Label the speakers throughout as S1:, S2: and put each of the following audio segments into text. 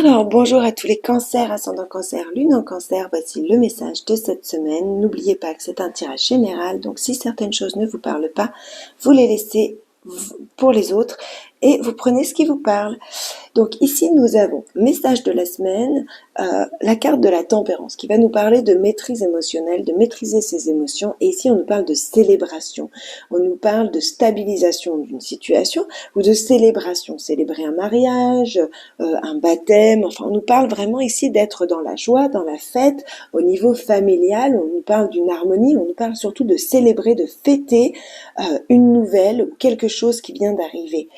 S1: Alors, bonjour à tous les cancers, ascendant cancer, lune en cancer, voici le message de cette semaine. N'oubliez pas que c'est un tirage général, donc si certaines choses ne vous parlent pas, vous les laissez pour les autres et vous prenez ce qui vous parle. Donc ici, nous avons message de la semaine, la carte de la tempérance qui va nous parler de maîtrise émotionnelle, de maîtriser ses émotions. Et ici, on nous parle de célébration. On nous parle de stabilisation d'une situation ou de célébration. Célébrer un mariage, un baptême. Enfin, on nous parle vraiment ici d'être dans la joie, dans la fête. Au niveau familial, on nous parle d'une harmonie. On nous parle surtout de célébrer, de fêter une nouvelle ou quelque chose qui vient d'arriver.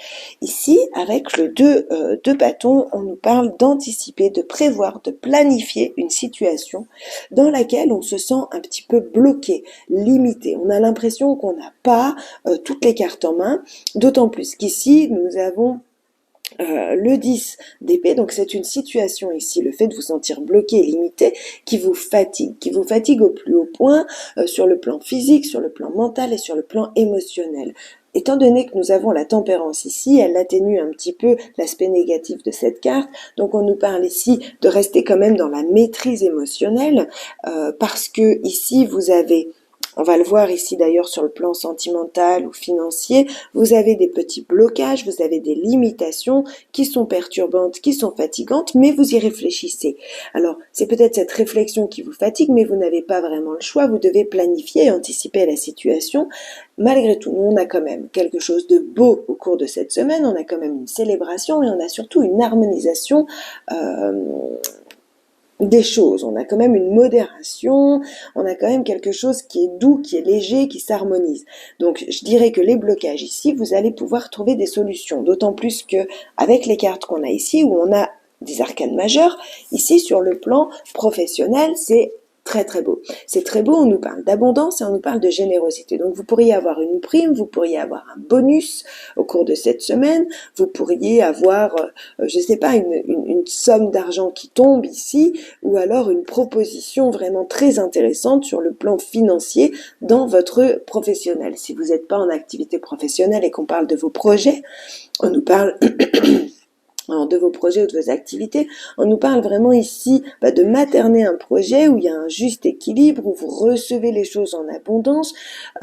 S1: Ici, avec le 2 de bâton, on nous parle d'anticiper, de prévoir, de planifier une situation dans laquelle on se sent un petit peu bloqué, limité. On a l'impression qu'on n'a pas toutes les cartes en main, d'autant plus qu'ici, nous avons le 10 d'épée, donc c'est une situation ici, le fait de vous sentir bloqué et limité, qui vous fatigue au plus haut point, sur le plan physique, sur le plan mental et sur le plan émotionnel. Étant donné que nous avons la tempérance ici, elle atténue un petit peu l'aspect négatif de cette carte, donc on nous parle ici de rester quand même dans la maîtrise émotionnelle, parce que ici vous avez, on va le voir ici d'ailleurs sur le plan sentimental ou financier, vous avez des petits blocages, vous avez des limitations qui sont perturbantes, qui sont fatigantes, mais vous y réfléchissez. Alors, c'est peut-être cette réflexion qui vous fatigue, mais vous n'avez pas vraiment le choix, vous devez planifier et anticiper la situation. Malgré tout, on a quand même quelque chose de beau au cours de cette semaine, on a quand même une célébration et on a surtout une harmonisation des choses, on a quand même une modération, on a quand même quelque chose qui est doux, qui est léger, qui s'harmonise. Donc je dirais que les blocages ici, vous allez pouvoir trouver des solutions, d'autant plus que avec les cartes qu'on a ici, où on a des arcanes majeures, ici sur le plan professionnel, c'est très très beau. C'est très beau, on nous parle d'abondance et on nous parle de générosité. Donc vous pourriez avoir une prime, vous pourriez avoir un bonus au cours de cette semaine, vous pourriez avoir, je sais pas, une somme d'argent qui tombe ici, ou alors une proposition vraiment très intéressante sur le plan financier dans votre professionnel. Si vous n'êtes pas en activité professionnelle et qu'on parle de vos projets, on nous parle alors de vos projets ou de vos activités, on nous parle vraiment ici de materner un projet où il y a un juste équilibre, où vous recevez les choses en abondance.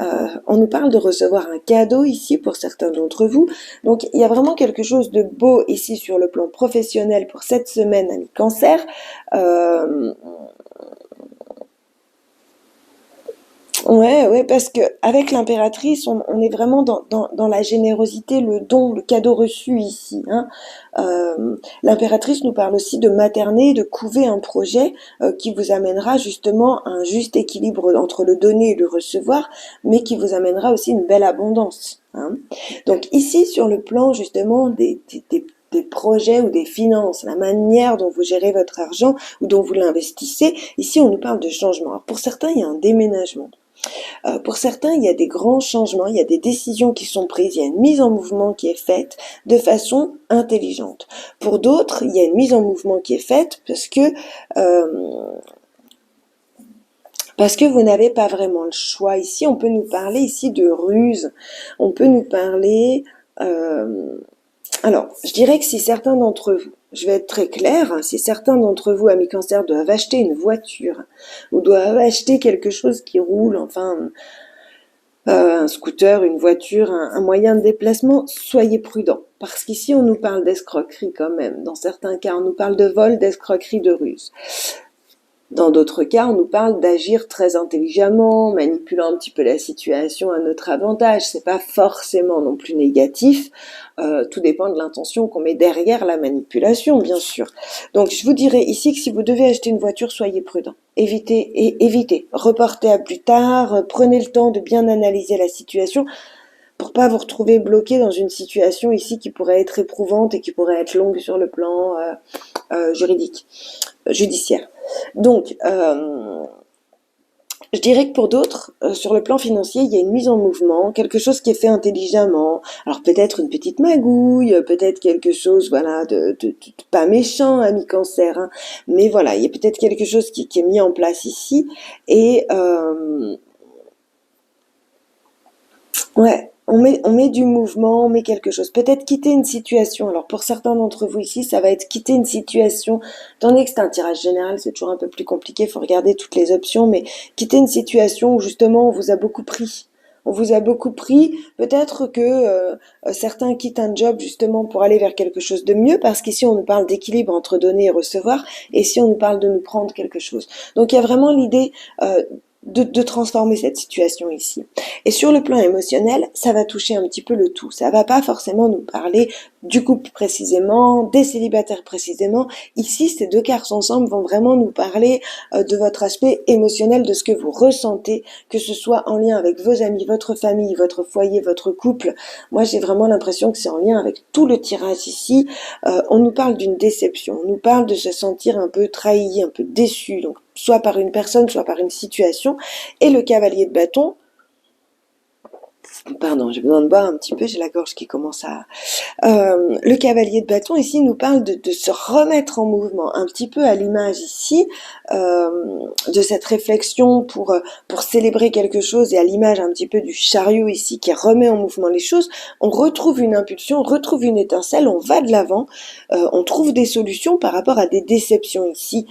S1: On nous parle de recevoir un cadeau ici pour certains d'entre vous. Donc il y a vraiment quelque chose de beau ici sur le plan professionnel pour cette semaine, ami Cancer. Ouais, parce que avec l'impératrice, on est vraiment dans la générosité, le don, le cadeau reçu ici. Hein. L'impératrice nous parle aussi de materner, de couver un projet qui vous amènera justement un juste équilibre entre le donner et le recevoir, mais qui vous amènera aussi une belle abondance. Hein. Donc ici, sur le plan justement des projets ou des finances, la manière dont vous gérez votre argent ou dont vous l'investissez, ici on nous parle de changement. Alors pour certains, il y a un déménagement. Pour certains, il y a des grands changements, il y a des décisions qui sont prises, il y a une mise en mouvement qui est faite de façon intelligente. Pour d'autres, il y a une mise en mouvement qui est faite parce que vous n'avez pas vraiment le choix. Ici, on peut nous parler ici de ruse, on peut nous parler... alors, je dirais que si certains d'entre vous, je vais être très claire, si certains d'entre vous, amis Cancer, doivent acheter une voiture ou doivent acheter quelque chose qui roule, enfin, un scooter, une voiture, un moyen de déplacement, soyez prudents. Parce qu'ici, on nous parle d'escroquerie quand même. Dans certains cas, on nous parle de vol, d'escroquerie, de ruse. Dans d'autres cas, on nous parle d'agir très intelligemment, manipulant un petit peu la situation à notre avantage. C'est pas forcément non plus négatif. Tout dépend de l'intention qu'on met derrière la manipulation, bien sûr. Donc, je vous dirais ici que si vous devez acheter une voiture, soyez prudent. Évitez. Reportez à plus tard. Prenez le temps de bien analyser la situation pour pas vous retrouver bloqué dans une situation ici qui pourrait être éprouvante et qui pourrait être longue sur le plan judiciaire. Donc, je dirais que pour d'autres, sur le plan financier, il y a une mise en mouvement, quelque chose qui est fait intelligemment. Alors peut-être une petite magouille, peut-être quelque chose, voilà, de pas méchant, ami Cancer, hein, mais voilà, il y a peut-être quelque chose qui est mis en place ici. Et ouais, on met du mouvement, on met quelque chose. Peut-être quitter une situation. Alors pour certains d'entre vous ici, ça va être quitter une situation. Étant donné que c'est un tirage général, c'est toujours un peu plus compliqué, il faut regarder toutes les options, mais quitter une situation où justement on vous a beaucoup pris. On vous a beaucoup pris. Peut-être que certains quittent un job justement pour aller vers quelque chose de mieux, parce qu'ici on nous parle d'équilibre entre donner et recevoir, et ici on nous parle de nous prendre quelque chose. Donc il y a vraiment l'idée de transformer cette situation ici. Et sur le plan émotionnel, ça va toucher un petit peu le tout. Ça va pas forcément nous parler du couple précisément, des célibataires précisément. Ici, ces deux cartes ensemble vont vraiment nous parler de votre aspect émotionnel, de ce que vous ressentez, que ce soit en lien avec vos amis, votre famille, votre foyer, votre couple. Moi, j'ai vraiment l'impression que c'est en lien avec tout le tirage ici. On nous parle d'une déception, on nous parle de se sentir un peu trahi, un peu déçu, donc soit par une personne, soit par une situation. Et le cavalier de bâton, pardon, j'ai besoin de boire un petit peu, j'ai la gorge qui commence à... le cavalier de bâton ici nous parle de se remettre en mouvement, un petit peu à l'image ici de cette réflexion pour célébrer quelque chose, et à l'image un petit peu du chariot ici qui remet en mouvement les choses. On retrouve une impulsion, on retrouve une étincelle, on va de l'avant, on trouve des solutions par rapport à des déceptions ici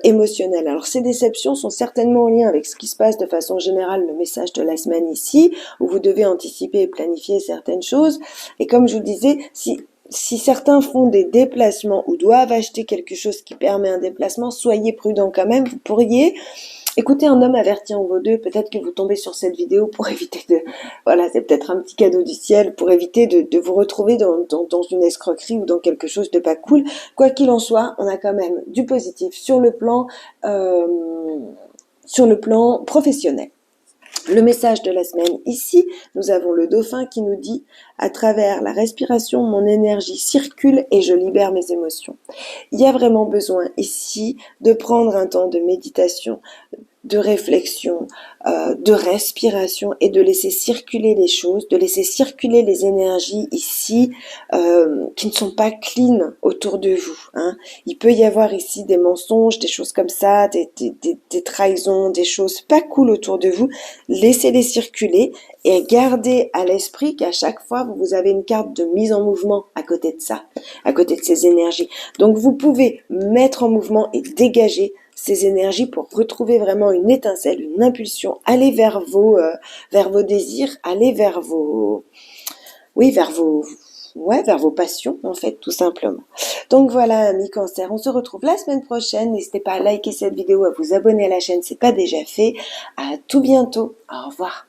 S1: émotionnelles. Alors ces déceptions sont certainement en lien avec ce qui se passe de façon générale, le message de la semaine ici, où vous devez anticiper et planifier certaines choses. Et comme je vous disais, si certains font des déplacements ou doivent acheter quelque chose qui permet un déplacement, soyez prudents quand même. Vous pourriez écouter un homme averti en vaut deux. Peut-être que vous tombez sur cette vidéo pour éviter de... Voilà, c'est peut-être un petit cadeau du ciel pour éviter de vous retrouver dans une escroquerie ou dans quelque chose de pas cool. Quoi qu'il en soit, on a quand même du positif sur le plan professionnel. Le message de la semaine, ici, nous avons le dauphin qui nous dit « À travers la respiration, mon énergie circule et je libère mes émotions ». Il y a vraiment besoin ici de prendre un temps de méditation, de réflexion, de respiration, et de laisser circuler les choses, de laisser circuler les énergies ici qui ne sont pas clean autour de vous. Hein. Il peut y avoir ici des mensonges, des choses comme ça, des trahisons, des choses pas cool autour de vous. Laissez-les circuler et gardez à l'esprit qu'à chaque fois, vous avez une carte de mise en mouvement à côté de ça, à côté de ces énergies. Donc vous pouvez mettre en mouvement et dégager ces énergies pour retrouver vraiment une étincelle, une impulsion, aller vers vos désirs, aller vers vos passions en fait, tout simplement. Donc voilà, amis Cancer, on se retrouve la semaine prochaine. N'hésitez pas à liker cette vidéo, à vous abonner à la chaîne, c'est pas déjà fait. À tout bientôt. Au revoir.